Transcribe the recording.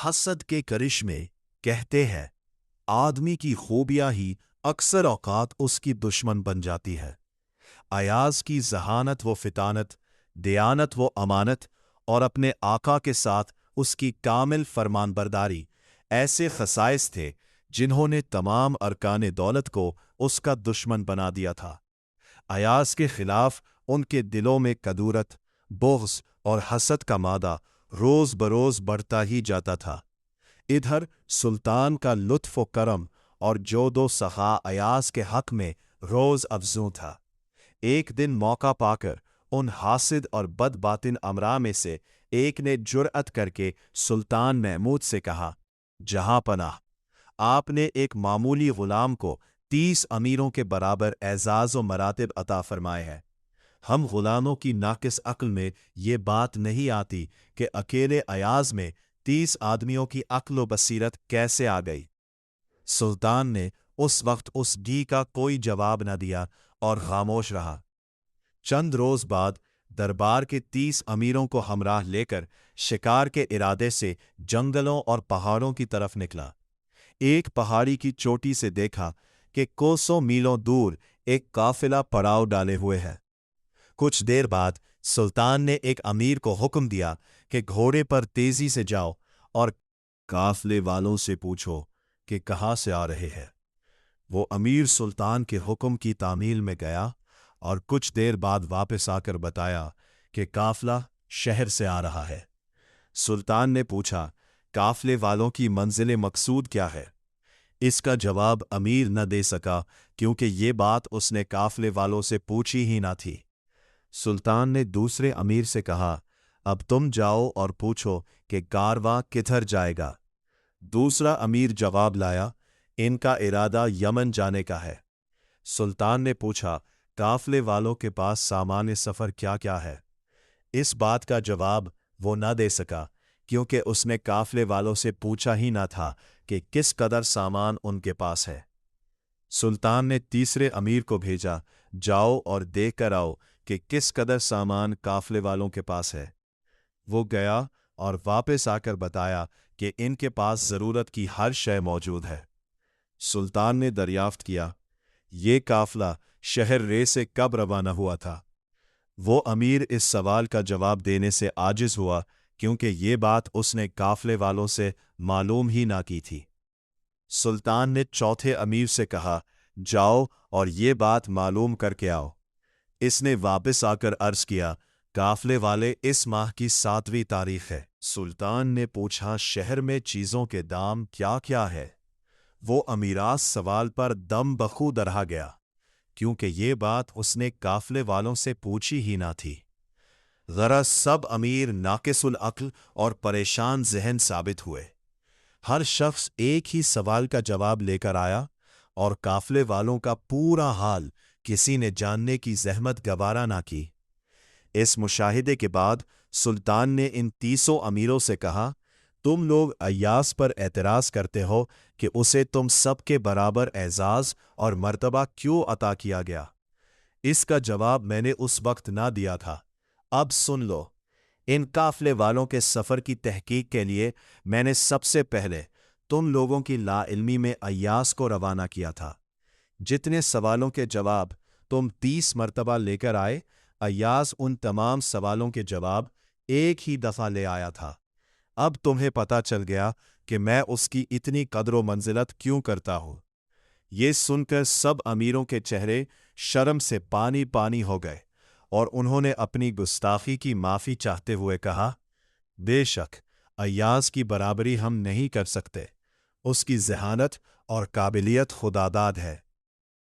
حسد کے کرشمے کہتے ہیں آدمی کی خوبیاں ہی اکثر اوقات اس کی دشمن بن جاتی ہے۔ ایاز کی ذہانت و فطانت، دیانت و امانت اور اپنے آقا کے ساتھ اس کی کامل فرمانبرداری ایسے خصائص تھے جنہوں نے تمام ارکان دولت کو اس کا دشمن بنا دیا تھا۔ ایاز کے خلاف ان کے دلوں میں کدورت، بغض اور حسد کا مادہ روز بروز بڑھتا ہی جاتا تھا۔ ادھر سلطان کا لطف و کرم اور جود و سخا ایاز کے حق میں روز افزوں تھا۔ ایک دن موقع پا کر ان حاسد اور بد باطن امراء میں سے ایک نے جرأت کر کے سلطان محمود سے کہا، جہاں پناہ، آپ نے ایک معمولی غلام کو 30 امیروں کے برابر اعزاز و مراتب عطا فرمائے ہیں۔ ہم غلاموں کی ناقص عقل میں یہ بات نہیں آتی کہ اکیلے ایاز میں 30 آدمیوں کی عقل و بصیرت کیسے آ گئی۔ سلطان نے اس وقت اس ڈی کا کوئی جواب نہ دیا اور خاموش رہا۔ چند روز بعد دربار کے 30 امیروں کو ہمراہ لے کر شکار کے ارادے سے جنگلوں اور پہاڑوں کی طرف نکلا۔ ایک پہاڑی کی چوٹی سے دیکھا کہ کوسوں میلوں دور ایک قافلہ پڑاؤ ڈالے ہوئے ہے۔ کچھ دیر بعد سلطان نے ایک امیر کو حکم دیا کہ گھوڑے پر تیزی سے جاؤ اور قافلے والوں سے پوچھو کہ کہاں سے آ رہے ہیں۔ وہ امیر سلطان کے حکم کی تعمیل میں گیا اور کچھ دیر بعد واپس آ کر بتایا کہ قافلہ شہر سے آ رہا ہے۔ سلطان نے پوچھا، قافلے والوں کی منزل مقصود کیا ہے؟ اس کا جواب امیر نہ دے سکا کیونکہ یہ بات اس نے قافلے والوں سے پوچھی ہی نہ تھی۔ سلطان نے دوسرے امیر سے کہا، اب تم جاؤ اور پوچھو کہ کارواں کدھر جائے گا۔ دوسرا امیر جواب لایا، ان کا ارادہ یمن جانے کا ہے۔ سلطان نے پوچھا، قافلے والوں کے پاس سامان سفر کیا کیا ہے؟ اس بات کا جواب وہ نہ دے سکا کیونکہ اس نے قافلے والوں سے پوچھا ہی نہ تھا کہ کس قدر سامان ان کے پاس ہے۔ سلطان نے تیسرے امیر کو بھیجا، جاؤ اور دیکھ کر آؤ کہ کس قدر سامان قافلے والوں کے پاس ہے۔ وہ گیا اور واپس آ کر بتایا کہ ان کے پاس ضرورت کی ہر شے موجود ہے۔ سلطان نے دریافت کیا، یہ قافلہ شہر رے سے کب روانہ ہوا تھا؟ وہ امیر اس سوال کا جواب دینے سے عاجز ہوا کیونکہ یہ بات اس نے قافلے والوں سے معلوم ہی نہ کی تھی۔ سلطان نے چوتھے امیر سے کہا، جاؤ اور یہ بات معلوم کر کے آؤ۔ اس نے واپس آ کر عرض کیا، قافلے والے اس ماہ کی 7ویں تاریخ ہے۔ سلطان نے پوچھا، شہر میں چیزوں کے دام کیا کیا ہے؟ وہ امیراس سوال پر دم بخود رہ گیا کیونکہ یہ بات اس نے قافلے والوں سے پوچھی ہی نہ تھی۔ غرض سب امیر ناقص العقل اور پریشان ذہن ثابت ہوئے۔ ہر شخص ایک ہی سوال کا جواب لے کر آیا اور قافلے والوں کا پورا حال کسی نے جاننے کی زحمت گوارا نہ کی۔ اس مشاہدے کے بعد سلطان نے ان 30 امیروں سے کہا، تم لوگ ایاز پر اعتراض کرتے ہو کہ اسے تم سب کے برابر اعزاز اور مرتبہ کیوں عطا کیا گیا؟ اس کا جواب میں نے اس وقت نہ دیا تھا۔ اب سن لو، ان قافلے والوں کے سفر کی تحقیق کے لیے میں نے سب سے پہلے تم لوگوں کی لا علمی میں ایاز کو روانہ کیا تھا۔ جتنے سوالوں کے جواب تم 30 مرتبہ لے کر آئے، ایاز ان تمام سوالوں کے جواب ایک ہی دفعہ لے آیا تھا۔ اب تمہیں پتہ چل گیا کہ میں اس کی اتنی قدر و منزلت کیوں کرتا ہوں۔ یہ سن کر سب امیروں کے چہرے شرم سے پانی پانی ہو گئے اور انہوں نے اپنی گستاخی کی معافی چاہتے ہوئے کہا، بے شک ایاز کی برابری ہم نہیں کر سکتے، اس کی ذہانت اور قابلیت خداداد ہے۔